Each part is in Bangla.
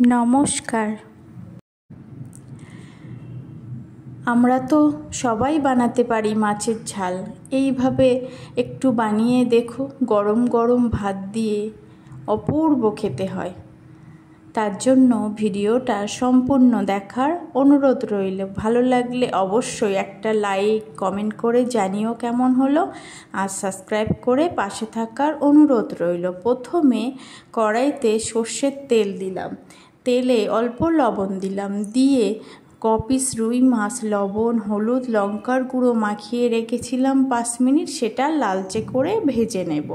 নমস্কার। আমরা তো সবাই বানাতে পারি মাছের ঝাল। এইভাবে একটু বানিয়ে দেখো, গরম গরম ভাত দিয়ে অপূর্ব খেতে হয়। তার জন্য ভিডিওটা সম্পূর্ণ দেখার অনুরোধ রইল। ভালো লাগলে অবশ্যই একটা লাইক কমেন্ট করে জানিও কেমন হলো, আর সাবস্ক্রাইব করে পাশে থাকার অনুরোধ রইল। প্রথমে কড়াইতে সর্ষের তেল দিলাম, তেলে অল্প লবণ দিলাম, দিয়ে কপিস রুই মাছ লবণ হলুদ লঙ্কার গুঁড়ো মাখিয়ে রেখেছিলাম 5 মিনিট, সেটা লালচে করে ভেজে নেব।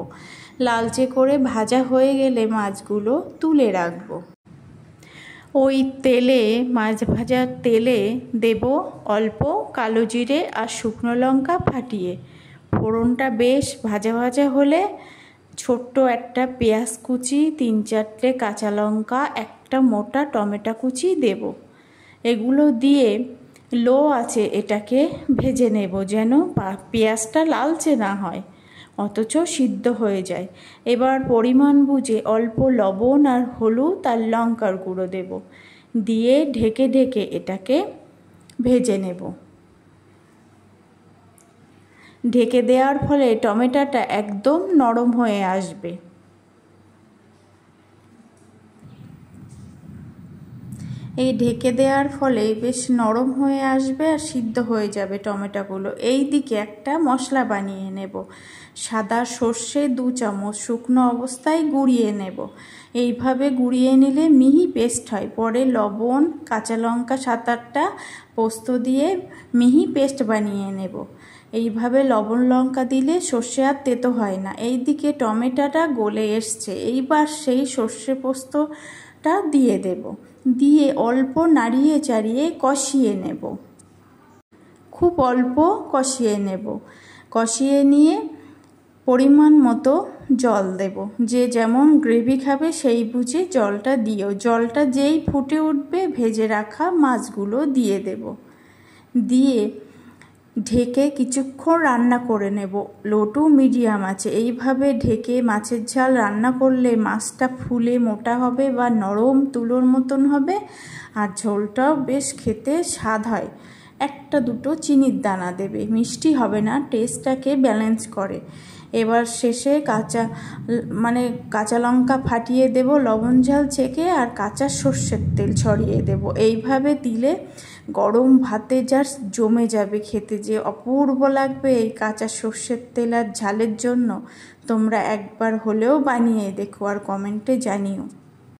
লালচে করে ভাজা হয়ে গেলে মাছগুলো তুলে রাখবো। ওই তেলে, মাছ ভাজার তেলে দেব অল্প কালো জিরে আর শুকনো লঙ্কা ফাটিয়ে। ফোড়নটা বেশ ভাজা ভাজা হলে ছোট্ট একটা পেঁয়াজ কুচি, 3-4টে কাঁচা লঙ্কা, একটা মোটা টমেটো কুচি দেব। এগুলো দিয়ে লো আঁচে এটাকে ভেজে নেব, যেন পেঁয়াজটা লালচে না হয় অথচ সিদ্ধ হয়ে যায়। এবার পরিমাণ বুঝে অল্প লবণ আর হলুদ আর লঙ্কার গুঁড়ো দেব, দিয়ে ঢেকে ঢেকে এটাকে ভেজে নেব। ঢেকে দেওয়ার ফলে টমেটোটা একদম নরম হয়ে আসবে। এই ঢেকে দেওয়ার ফলে বেশ নরম হয়ে আসবে আর সিদ্ধ হয়ে যাবে টমেটোগুলো। এই দিকে একটা মশলা বানিয়ে নেব। সাদা সর্ষে 2 চামচ শুকনো অবস্থায় গুঁড়িয়ে নেব। এইভাবে গুঁড়িয়ে নিলে মিহি পেস্ট হয়। পরে লবণ, কাঁচা লঙ্কা 7-8টা পোস্ত দিয়ে মিহি পেস্ট বানিয়ে নেব। এইভাবে লবণ লঙ্কা দিলে সর্ষে আর তেতো হয় না। এই দিকে টমেটোটা গলে এসছে, এইবার সেই সর্ষে পোস্তটা দিয়ে দেব, দিয়ে অল্প নাড়িয়ে চাড়িয়ে কষিয়ে নেব। খুব অল্প কষিয়ে নেব। কষিয়ে নিয়ে পরিমাণ মতো জল দেব। যে যেমন গ্রেভি খাবে সেই বুঝে জলটা দিও। জলটা যেই ফুটে উঠবে ভেজে রাখা মাছগুলো দিয়ে দেব। দিয়ে ঢেকে কিছুক্ষণ রান্না করে নেব লো টু মিডিয়াম আছে। এইভাবে ঢেকে মাছের ঝাল রান্না করলে মাছটা ফুলে মোটা হবে বা নরম তুলোর মতন হবে, আর ঝোলটাও বেশ খেতে স্বাদ হয়। 1-2 চিনির দানা দেবে, মিষ্টি হবে না, টেস্টটাকে ব্যালেন্স করে। এবার শেষে কাঁচা লঙ্কা ফাটিয়ে দেব, লবণ ঝাল ছেঁকে, আর কাঁচা সর্ষের তেল ছড়িয়ে দেব। এইভাবে দিলে গরম ভাতে জাস্ট জমে যাবে, খেতে যে অপূর্ব লাগবে। এই কাঁচা সর্ষের তেল আর ঝালের জন্য তোমরা একবার হলেও বানিয়ে দেখো আর কমেন্টে জানিও।